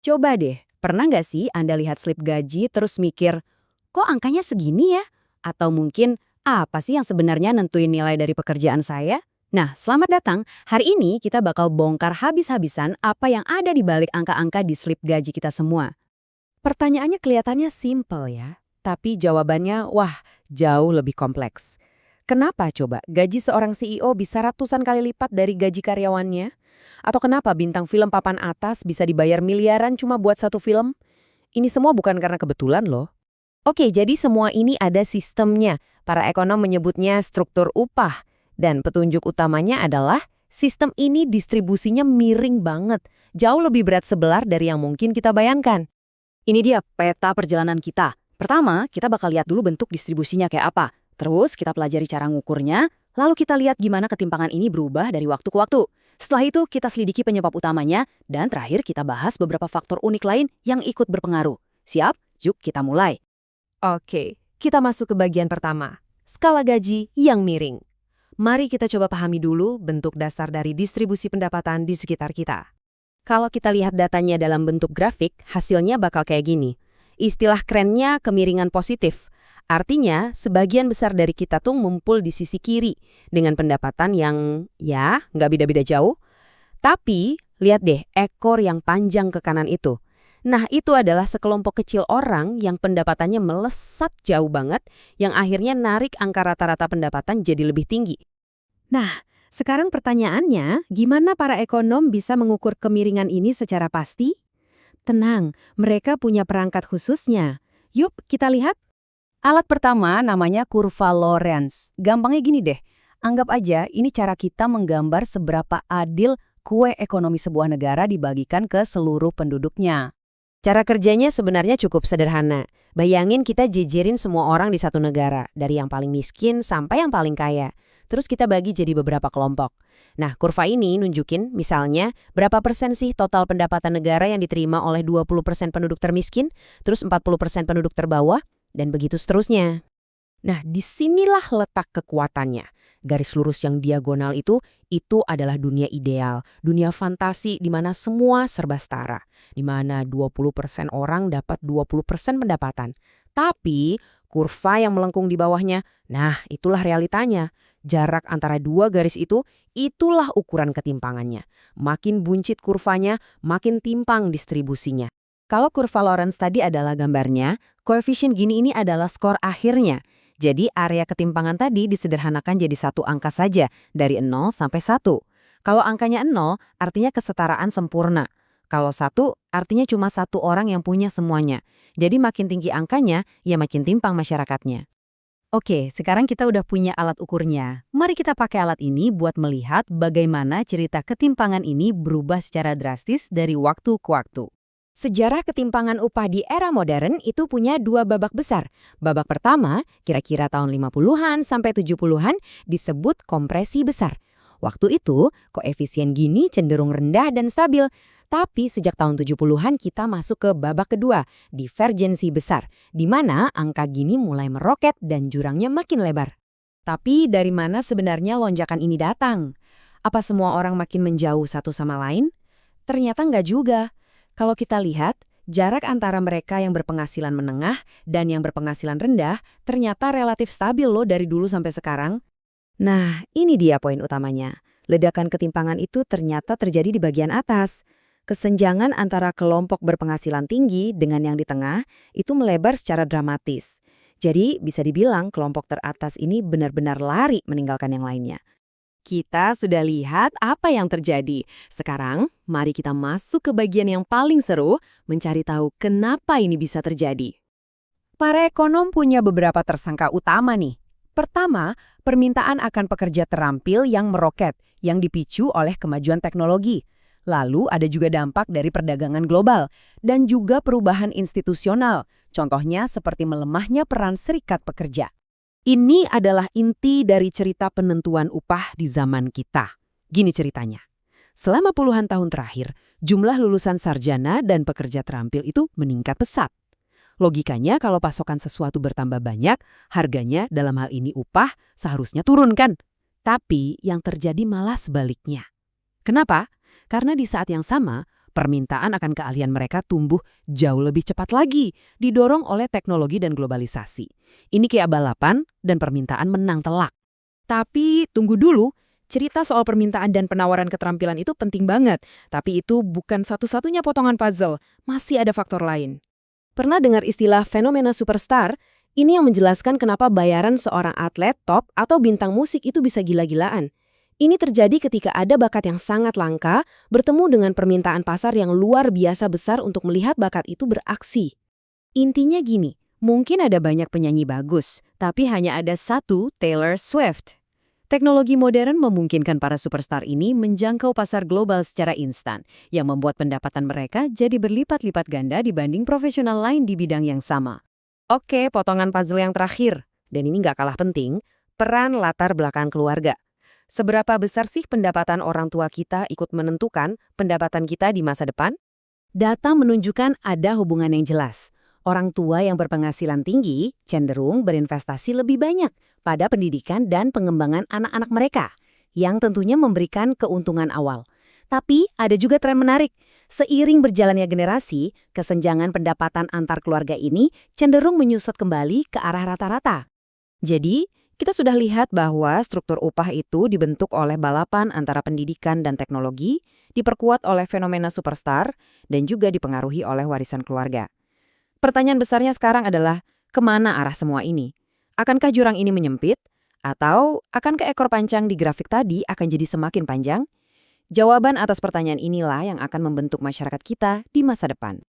Coba deh, pernah nggak sih Anda lihat slip gaji terus mikir, kok angkanya segini ya? Atau mungkin, apa sih yang sebenarnya nentuin nilai dari pekerjaan saya? Nah, selamat datang. Hari ini kita bakal bongkar habis-habisan apa yang ada di balik angka-angka di slip gaji kita semua. Pertanyaannya kelihatannya simpel ya, tapi jawabannya wah jauh lebih kompleks. Kenapa coba gaji seorang CEO bisa ratusan kali lipat dari gaji karyawannya? Atau kenapa bintang film papan atas bisa dibayar miliaran cuma buat satu film? Ini semua bukan karena kebetulan loh. Oke, jadi semua ini ada sistemnya. Para ekonom menyebutnya struktur upah. Dan petunjuk utamanya adalah sistem ini distribusinya miring banget. Jauh lebih berat sebelah dari yang mungkin kita bayangkan. Ini dia peta perjalanan kita. Pertama, kita bakal lihat dulu bentuk distribusinya kayak apa. Terus kita pelajari cara ngukurnya, lalu kita lihat gimana ketimpangan ini berubah dari waktu ke waktu. Setelah itu, kita selidiki penyebab utamanya, dan terakhir kita bahas beberapa faktor unik lain yang ikut berpengaruh. Siap? Yuk kita mulai. Oke, kita masuk ke bagian pertama. Skala gaji yang miring. Mari kita coba pahami dulu bentuk dasar dari distribusi pendapatan di sekitar kita. Kalau kita lihat datanya dalam bentuk grafik, hasilnya bakal kayak gini. Istilah kerennya kemiringan positif. Artinya, sebagian besar dari kita tuh ngumpul di sisi kiri dengan pendapatan yang, ya, nggak beda-beda jauh. Tapi, lihat deh ekor yang panjang ke kanan itu. Nah, itu adalah sekelompok kecil orang yang pendapatannya melesat jauh banget, yang akhirnya narik angka rata-rata pendapatan jadi lebih tinggi. Nah, sekarang pertanyaannya, gimana para ekonom bisa mengukur kemiringan ini secara pasti? Tenang, mereka punya perangkat khususnya. Yuk, kita lihat. Alat pertama namanya kurva Lorenz. Gampangnya gini deh, anggap aja ini cara kita menggambar seberapa adil kue ekonomi sebuah negara dibagikan ke seluruh penduduknya. Cara kerjanya sebenarnya cukup sederhana. Bayangin kita jejerin semua orang di satu negara, dari yang paling miskin sampai yang paling kaya. Terus kita bagi jadi beberapa kelompok. Nah, kurva ini nunjukin misalnya berapa persen sih total pendapatan negara yang diterima oleh 20% penduduk termiskin, terus 40% penduduk terbawah, dan begitu seterusnya. Nah, disinilah letak kekuatannya. Garis lurus yang diagonal itu adalah dunia ideal, dunia fantasi di mana semua serba setara, di mana 20% orang dapat 20% pendapatan. Tapi, kurva yang melengkung di bawahnya, nah itulah realitanya. Jarak antara dua garis itulah ukuran ketimpangannya. Makin buncit kurvanya, makin timpang distribusinya. Kalau kurva Lorenz tadi adalah gambarnya, koefisien gini ini adalah skor akhirnya. Jadi area ketimpangan tadi disederhanakan jadi satu angka saja, dari 0 sampai 1. Kalau angkanya 0, artinya kesetaraan sempurna. Kalau 1, artinya cuma satu orang yang punya semuanya. Jadi makin tinggi angkanya, ya makin timpang masyarakatnya. Oke, sekarang kita udah punya alat ukurnya. Mari kita pakai alat ini buat melihat bagaimana cerita ketimpangan ini berubah secara drastis dari waktu ke waktu. Sejarah ketimpangan upah di era modern itu punya dua babak besar. Babak pertama, kira-kira tahun 50-an sampai 70-an, disebut kompresi besar. Waktu itu, koefisien Gini cenderung rendah dan stabil. Tapi sejak tahun 70-an kita masuk ke babak kedua, divergensi besar, di mana angka Gini mulai meroket dan jurangnya makin lebar. Tapi dari mana sebenarnya lonjakan ini datang? Apa semua orang makin menjauh satu sama lain? Ternyata nggak juga. Kalau kita lihat, jarak antara mereka yang berpenghasilan menengah dan yang berpenghasilan rendah ternyata relatif stabil loh dari dulu sampai sekarang. Nah, ini dia poin utamanya. Ledakan ketimpangan itu ternyata terjadi di bagian atas. Kesenjangan antara kelompok berpenghasilan tinggi dengan yang di tengah itu melebar secara dramatis. Jadi bisa dibilang kelompok teratas ini benar-benar lari meninggalkan yang lainnya. Kita sudah lihat apa yang terjadi. Sekarang, mari kita masuk ke bagian yang paling seru, mencari tahu kenapa ini bisa terjadi. Para ekonom punya beberapa tersangka utama nih. Pertama, permintaan akan pekerja terampil yang meroket, yang dipicu oleh kemajuan teknologi. Lalu ada juga dampak dari perdagangan global, dan juga perubahan institusional, contohnya seperti melemahnya peran serikat pekerja. Ini adalah inti dari cerita penentuan upah di zaman kita. Gini ceritanya. Selama puluhan tahun terakhir, jumlah lulusan sarjana dan pekerja terampil itu meningkat pesat. Logikanya kalau pasokan sesuatu bertambah banyak, harganya dalam hal ini upah seharusnya turun kan? Tapi yang terjadi malah sebaliknya. Kenapa? Karena di saat yang sama, permintaan akan keahlian mereka tumbuh jauh lebih cepat lagi, didorong oleh teknologi dan globalisasi. Ini kayak balapan dan permintaan menang telak. Tapi tunggu dulu, cerita soal permintaan dan penawaran keterampilan itu penting banget. Tapi itu bukan satu-satunya potongan puzzle, masih ada faktor lain. Pernah dengar istilah fenomena superstar? Ini yang menjelaskan kenapa bayaran seorang atlet top atau bintang musik itu bisa gila-gilaan. Ini terjadi ketika ada bakat yang sangat langka bertemu dengan permintaan pasar yang luar biasa besar untuk melihat bakat itu beraksi. Intinya gini, mungkin ada banyak penyanyi bagus, tapi hanya ada satu Taylor Swift. Teknologi modern memungkinkan para superstar ini menjangkau pasar global secara instan, yang membuat pendapatan mereka jadi berlipat-lipat ganda dibanding profesional lain di bidang yang sama. Oke, potongan puzzle yang terakhir. Dan ini nggak kalah penting, peran latar belakang keluarga. Seberapa besar sih pendapatan orang tua kita ikut menentukan pendapatan kita di masa depan? Data menunjukkan ada hubungan yang jelas. Orang tua yang berpenghasilan tinggi cenderung berinvestasi lebih banyak pada pendidikan dan pengembangan anak-anak mereka, yang tentunya memberikan keuntungan awal. Tapi ada juga tren menarik. Seiring berjalannya generasi, kesenjangan pendapatan antar keluarga ini cenderung menyusut kembali ke arah rata-rata. Jadi, kita sudah lihat bahwa struktur upah itu dibentuk oleh balapan antara pendidikan dan teknologi, diperkuat oleh fenomena superstar, dan juga dipengaruhi oleh warisan keluarga. Pertanyaan besarnya sekarang adalah, kemana arah semua ini? Akankah jurang ini menyempit? Atau akankah ekor panjang di grafik tadi akan jadi semakin panjang? Jawaban atas pertanyaan inilah yang akan membentuk masyarakat kita di masa depan.